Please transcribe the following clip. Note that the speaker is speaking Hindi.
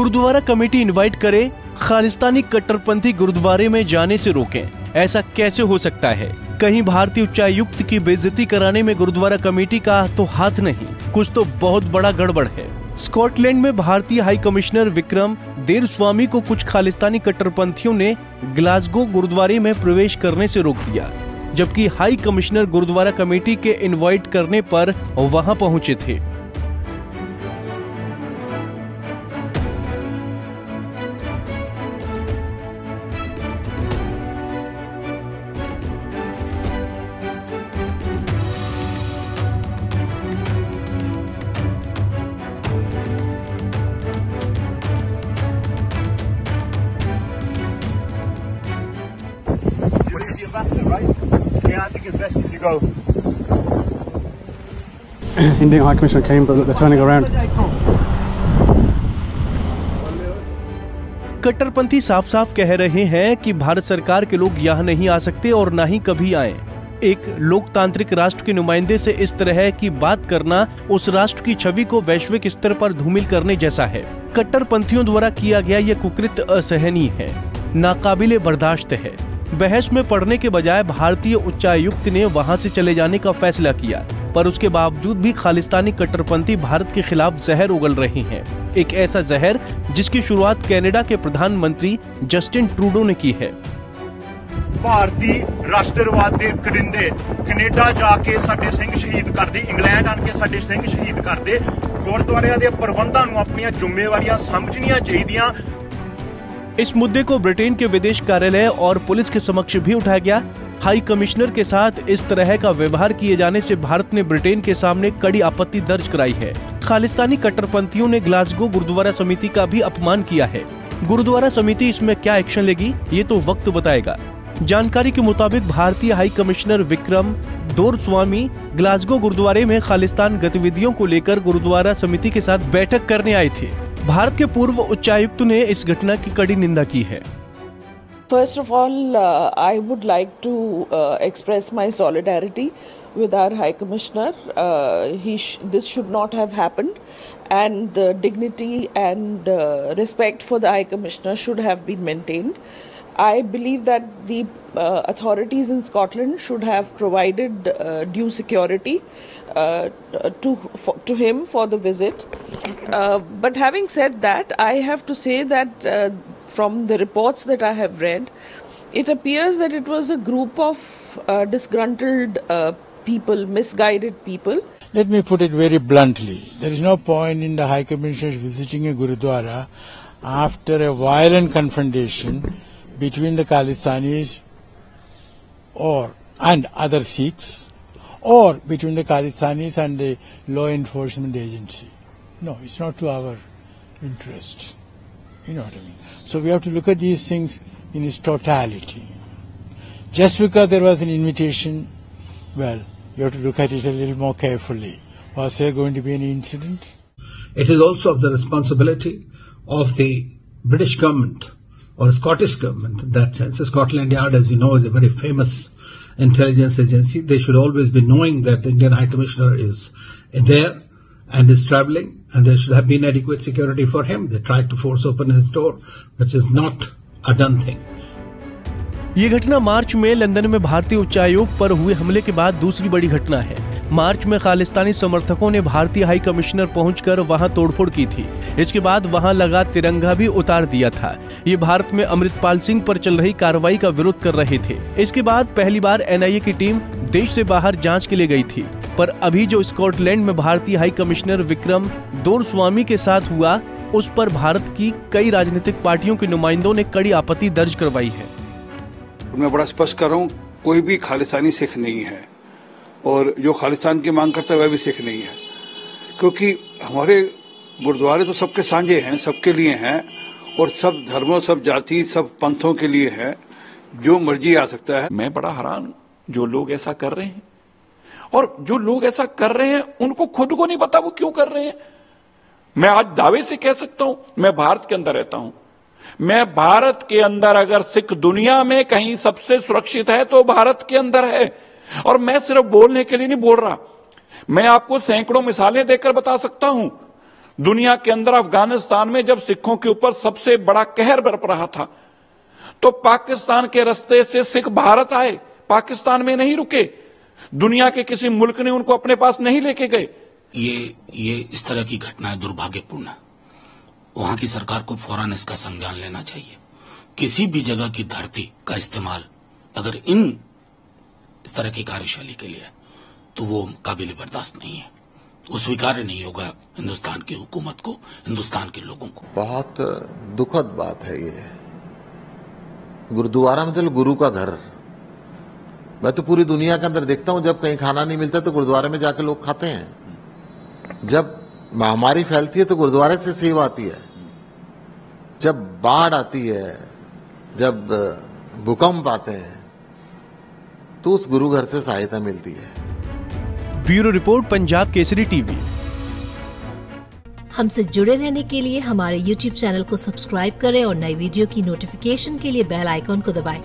गुरुद्वारा कमेटी इनवाइट करे, खालिस्तानी कट्टरपंथी गुरुद्वारे में जाने से रोकें। ऐसा कैसे हो सकता है? कहीं भारतीय उच्चायुक्त की बेइज्जती कराने में गुरुद्वारा कमेटी का तो हाथ नहीं, कुछ तो बहुत बड़ा गड़बड़ है। स्कॉटलैंड में भारतीय हाई कमिश्नर विक्रम देरस्वामी को कुछ खालिस्तानी कट्टरपंथियों ने ग्लासगो गुरुद्वारे में प्रवेश करने से रोक दिया, जबकि हाई कमिश्नर गुरुद्वारा कमेटी के इनवाइट करने पर वहां पहुंचे थे। Yeah, I think it's best if you go. Indian High Commissioner came, but they're turning around. कट्टरपंथी साफ साफ कह रहे हैं कि भारत सरकार के लोग यहाँ नहीं आ सकते और ना ही कभी आए। एक लोकतांत्रिक राष्ट्र के नुमाइंदे से इस तरह की बात करना उस राष्ट्र की छवि को वैश्विक स्तर पर धूमिल करने जैसा है। कट्टरपंथियों द्वारा किया गया यह कुकृत्य असहनीय है, नाकाबिले बर्दाश्त है। बहस में पड़ने के बजाय भारतीय उच्चायुक्त ने वहां से चले जाने का फैसला किया, पर उसके बावजूद भी खालिस्तानी कट्टरपंथी भारत के खिलाफ जहर उगल रहे हैं। एक ऐसा जहर जिसकी शुरुआत कनाडा के प्रधानमंत्री जस्टिन ट्रूडो ने की है। भारतीय राष्ट्रवाद के करिंदे कनेडा जाके साडे सिंह शहीद करते, इंग्लैंड आन के साडे सिंह शहीद करते। गुरुद्वारियां दे प्रबंधां नूं अपनियां जिम्मेवारियां समझणियां चाहीदियां। इस मुद्दे को ब्रिटेन के विदेश कार्यालय और पुलिस के समक्ष भी उठाया गया। हाई कमिश्नर के साथ इस तरह का व्यवहार किए जाने से भारत ने ब्रिटेन के सामने कड़ी आपत्ति दर्ज कराई है। खालिस्तानी कट्टरपंथियों ने ग्लासगो गुरुद्वारा समिति का भी अपमान किया है। गुरुद्वारा समिति इसमें क्या एक्शन लेगी, ये तो वक्त बताएगा। जानकारी के मुताबिक भारतीय हाई कमिश्नर विक्रम दोरस्वामी ग्लासगो गुरुद्वारे में खालिस्तान गतिविधियों को लेकर गुरुद्वारा समिति के साथ बैठक करने आए थे। भारत के पूर्व उच्चायुक्त ने इस घटना की कड़ी निंदा की है। First of all, I would like to express my solidarity with our High Commissioner. This should not have happened, and the dignity and respect for the High Commissioner should have been maintained. I believe that the authorities in Scotland should have provided due security to him for the visit. But having said that, I have to say that from the reports that I have read, it appears that it was a group of disgruntled people, misguided people. Let me put it very bluntly. There is no point in the High Commissioner visiting a Gurudwara after a violent confrontation between the Khalistanis and other Sikhs, or between the Khalistanis and the law enforcement agency. No, it's not to our interest. You know what I mean? So we have to look at these things in its totality. Just because there was an invitation, well, you have to look at it a little more carefully. Was there going to be any incident? It is also of the responsibility of the British government or Scottish government in that sense. Scotland Yard, as you know, is a very famous intelligence agency. They should always be knowing that the Indian High Commissioner is there and is travelling, and there should have been adequate security for him. They tried to force open his door, which is not a done thing. ये घटना मार्च में लंदन में भारतीय उच्चायोग पर हुए हमले के बाद दूसरी बड़ी घटना है। मार्च में खालिस्तानी समर्थकों ने भारतीय हाई कमिश्नर पहुंचकर वहां तोड़फोड़ की थी। इसके बाद वहां लगा तिरंगा भी उतार दिया था। ये भारत में अमृतपाल सिंह पर चल रही कार्रवाई का विरोध कर रहे थे। इसके बाद पहली बार एनआईए की टीम देश से बाहर जांच के लिए गई थी। पर अभी जो स्कॉटलैंड में भारतीय हाई कमिश्नर विक्रम दोरस्वामी के साथ हुआ, उस पर भारत की कई राजनीतिक पार्टियों के नुमाइंदों ने कड़ी आपत्ति दर्ज करवाई है। मैं बड़ा स्पष्ट कर रहा हूँ, कोई भी खालिस्तानी सिख नहीं है और जो खालिस्तान की मांग करता है वह भी सिख नहीं है, क्योंकि हमारे गुरुद्वारे तो सबके साझे हैं, सबके लिए हैं और सब धर्मों, सब जाति, सब पंथों के लिए है। जो मर्जी आ सकता है। मैं बड़ा हैरान जो लोग ऐसा कर रहे हैं, और जो लोग ऐसा कर रहे हैं उनको खुद को नहीं पता वो क्यों कर रहे हैं। मैं आज दावे से कह सकता हूं, मैं भारत के अंदर रहता हूं। मैं भारत के अंदर अगर सिख दुनिया में कहीं सबसे सुरक्षित है तो भारत के अंदर है। और मैं सिर्फ बोलने के लिए नहीं बोल रहा, मैं आपको सैकड़ों मिसालें देकर बता सकता हूं। दुनिया के अंदर अफगानिस्तान में जब सिखों के ऊपर सबसे बड़ा कहर बरप रहा था, तो पाकिस्तान के रास्ते से सिख भारत आए, पाकिस्तान में नहीं रुके, दुनिया के किसी मुल्क ने उनको अपने पास नहीं लेके गए। ये इस तरह की घटनाएं दुर्भाग्यपूर्ण है। वहां की सरकार को फौरन इसका संज्ञान लेना चाहिए। किसी भी जगह की धरती का इस्तेमाल अगर इस तरह की कार्यशैली के लिए तो वो काबिल बर्दाश्त नहीं है, वो स्वीकार्य नहीं होगा हिंदुस्तान की हुकूमत को, हिंदुस्तान के लोगों को। बहुत दुखद बात है ये। गुरुद्वारा मतलब गुरु का घर। मैं तो पूरी दुनिया के अंदर देखता हूं, जब कहीं खाना नहीं मिलता तो गुरुद्वारे में जाके लोग खाते हैं। जब महामारी फैलती है तो गुरुद्वारे से सेवा आती है। जब बाढ़ आती है, जब भूकंप आते हैं, तो उस गुरु घर से सहायता मिलती है। Bureau report, Punjab Kesari TV. हमसे जुड़े रहने के लिए हमारे YouTube चैनल को सब्सक्राइब करें और नई वीडियो की नोटिफिकेशन के लिए बेल आइकॉन को दबाएं।